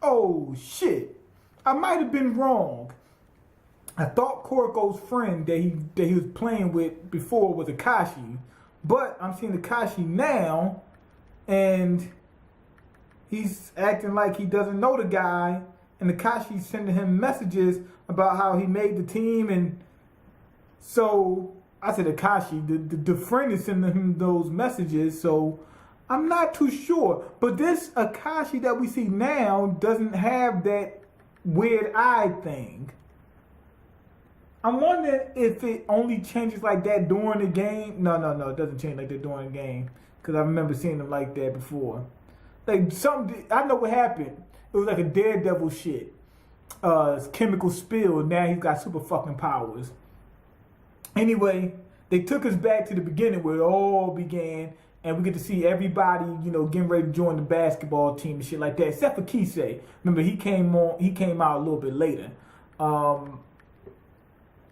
Oh shit. I might have been wrong. I thought Kuroko's friend that he was playing with before was Akashi, but I'm seeing Akashi now, and he's acting like he doesn't know the guy, and Akashi's sending him messages about how he made the team, and so I said Akashi, the friend is sending him those messages, so I'm not too sure. But this Akashi that we see now doesn't have that weird eye thing. I'm wondering if it only changes like that during the game. No, it doesn't change like that during the game. Because I remember seeing them like that before. Like, I know what happened. It was like a Daredevil shit. Chemical spill. Now he's got super fucking powers. Anyway, they took us back to the beginning where it all began. And we get to see everybody, getting ready to join the basketball team and shit like that. Except for Kisei. Remember, he came out a little bit later.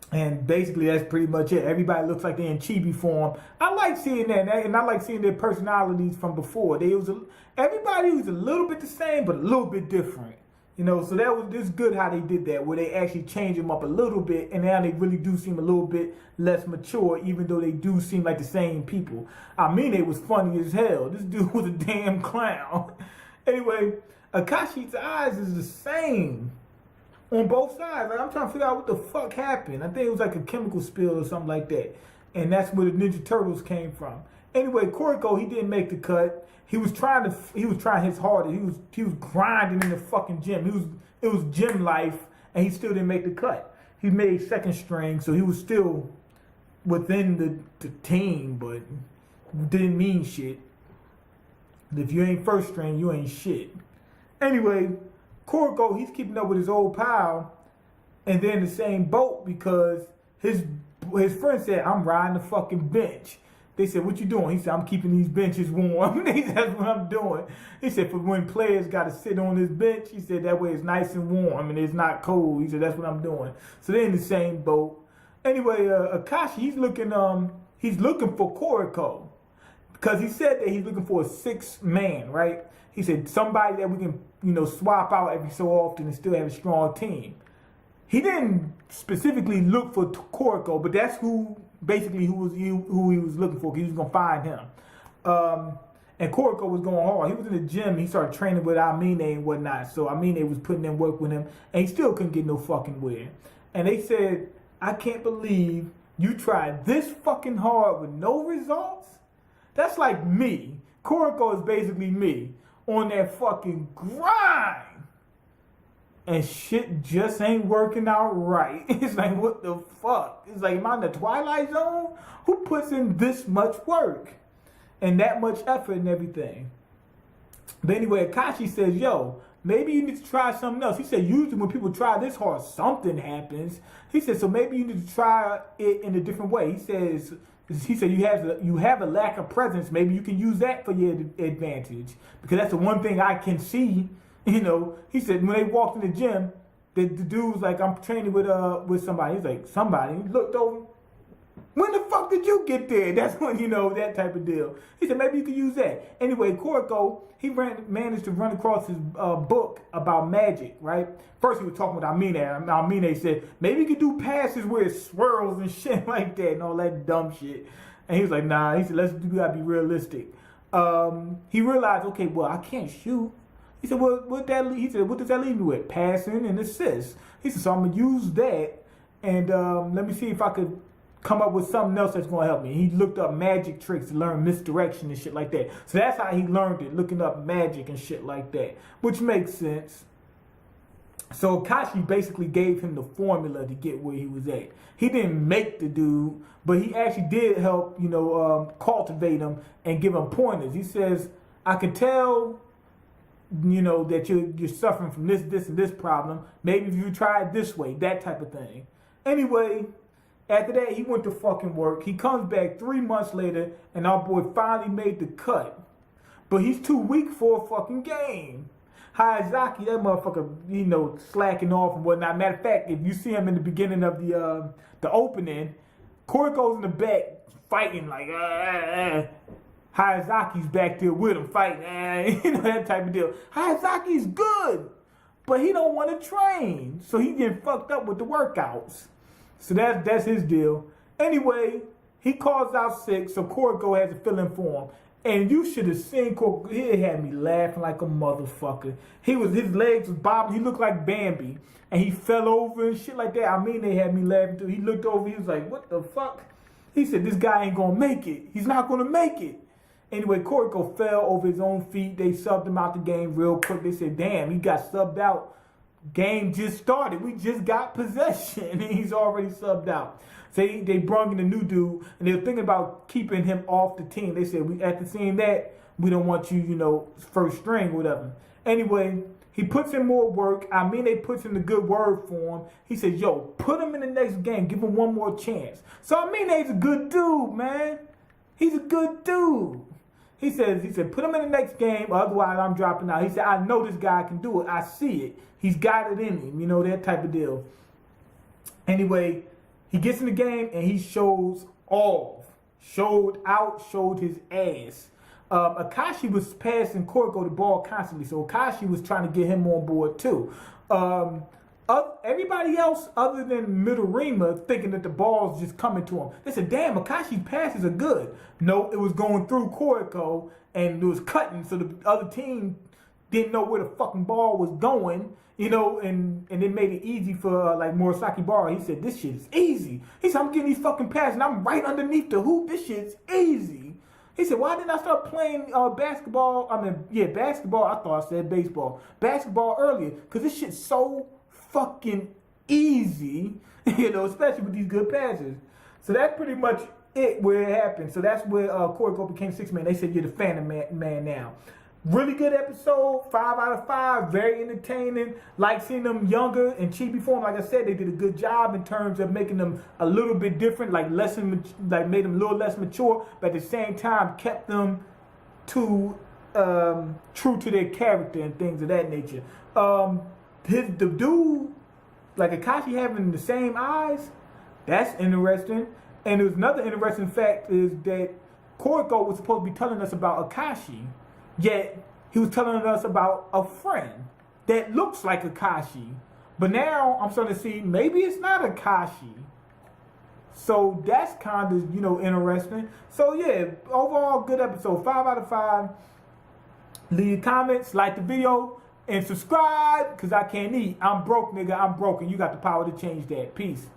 And basically, that's pretty much it. Everybody looks like they're in chibi form. I like seeing that, and I like seeing their personalities from before. Everybody was a little bit the same, but a little bit different. So this good how they did that, where they actually changed them up a little bit, and now they really do seem a little bit less mature, even though they do seem like the same people. I mean, it was funny as hell. This dude was a damn clown. Anyway, Akashi's eyes is the same on both sides. Like, I'm trying to figure out what the fuck happened. I think it was like a chemical spill or something like that. And that's where the Ninja Turtles came from. Anyway, Kuroko, he didn't make the cut. He was trying his hardest. He was grinding in the fucking gym. It was gym life, and he still didn't make the cut. He made second string, so he was still within the team, but didn't mean shit. If you ain't first string, you ain't shit. Anyway, Kuroko, he's keeping up with his old pal, and they're in the same boat because his friend said, I'm riding the fucking bench. They said, what you doing? He said, I'm keeping these benches warm. He said, that's what I'm doing. He said, for when players got to sit on this bench, he said, that way it's nice and warm and it's not cold. He said, that's what I'm doing. So they're in the same boat. Anyway, Akashi, he's looking for Kuroko because he said that he's looking for a 6-man, right? He said, somebody that we can, swap out every so often and still have a strong team. He didn't specifically look for Kuroko, but that's who he was looking for, because he was going to find him. And Kuroko was going hard. He was in the gym. He started training with MangaMiyn and whatnot. So MangaMiyn was putting in work with him, and he still couldn't get no fucking where. And they said, I can't believe you tried this fucking hard with no results. That's like me. Kuroko is basically me on that fucking grind. And shit just ain't working out right. It's like, what the fuck? It's like, am I in the Twilight Zone? Who puts in this much work? And that much effort and everything? But anyway, Akashi says, yo, maybe you need to try something else. He said, usually when people try this hard, something happens. He said, so maybe you need to try it in a different way. He said you have a lack of presence. Maybe you can use that for your advantage. Because that's the one thing I can see. He said when they walked in the gym, the dude was like, I'm training with somebody. He's like, somebody. He looked over. When the fuck did you get there? That's when, that type of deal. He said, maybe you could use that. Anyway, Kuroko, he managed to run across his book about magic, right? First, he was talking with MangaMiyn. MangaMiyn said, maybe you could do passes where it swirls and shit like that and all that dumb shit. And he was like, nah. He said, we gotta be realistic. He realized, okay, well, I can't shoot. He said, well, what does that leave me with? Passing and assists. He said, so I'm going to use that, and let me see if I could come up with something else that's going to help me. He looked up magic tricks to learn misdirection and shit like that. So that's how he learned it, looking up magic and shit like that, which makes sense. So Akashi basically gave him the formula to get where he was at. He didn't make the dude, but he actually did help, cultivate him and give him pointers. He says, I could tell that you're suffering from this, and this problem. Maybe if you try it this way, that type of thing. Anyway, after that, he went to fucking work. He comes back 3 months later, and our boy finally made the cut. But he's too weak for a fucking game. Hayazaki, that motherfucker, slacking off and whatnot. Matter of fact, if you see him in the beginning of the opening, Kuroko's in the back fighting like, Hayazaki's back there with him fighting, that type of deal. Hayazaki's good, but he don't want to train. So he getting fucked up with the workouts. So that's his deal. Anyway, he calls out sick, so Kuroko has to fill in for him. And you should have seen Kuroko. He had me laughing like a motherfucker. His legs was bobbing. He looked like Bambi. And he fell over and shit like that. I mean, they had me laughing too. He looked over. He was like, what the fuck? He said, this guy ain't going to make it. He's not going to make it. Anyway, Kuroko fell over his own feet. They subbed him out the game real quick. They said, damn, he got subbed out. Game just started. We just got possession. And he's already subbed out. So they brought in a new dude. And they were thinking about keeping him off the team. They said, after seeing that, we don't want you, first string or whatever. Anyway, he puts in more work. I mean, they puts in a good word for him. He says, yo, put him in the next game. Give him one more chance. So, I mean, he's a good dude, man. He's a good dude. He said, put him in the next game. Otherwise, I'm dropping out. He said, I know this guy can do it. I see it. He's got it in him. That type of deal. Anyway, he gets in the game and he shows off. Showed out, showed his ass. Akashi was passing Kuroko the ball constantly, so Akashi was trying to get him on board too. Everybody else other than Midorima thinking that the ball's just coming to him. They said, damn, Akashi's passes are good. No, it was going through Kuroko and it was cutting, so the other team didn't know where the fucking ball was going, and it made it easy for like Murasaki Bara. He said, this shit is easy. He said, I'm getting these fucking passes and I'm right underneath the hoop. This shit's easy. He said, why didn't I start playing basketball? Basketball. I thought I said baseball. Basketball earlier. Because this shit's so fucking easy, especially with these good passes. So that's pretty much it where it happened. So that's where Kuroko became 6-man. They said, you're the Phantom man now. Really good episode. 5 out of 5. Very entertaining. Like seeing them younger in chibi form. Like I said, they did a good job in terms of making them a little bit different. Like made them a little less mature. But at the same time, kept them true to their character and things of that nature. The dude, like Akashi having the same eyes, that's interesting. And there's another interesting fact is that Kuroko was supposed to be telling us about Akashi. Yet, he was telling us about a friend that looks like Akashi. But now, I'm starting to see, maybe it's not Akashi. So, that's kind of, interesting. So, yeah, overall, good episode. 5 out of 5. Leave your comments, like the video, and subscribe, because I can't eat. I'm broke, nigga. I'm broke, and you got the power to change that. Peace.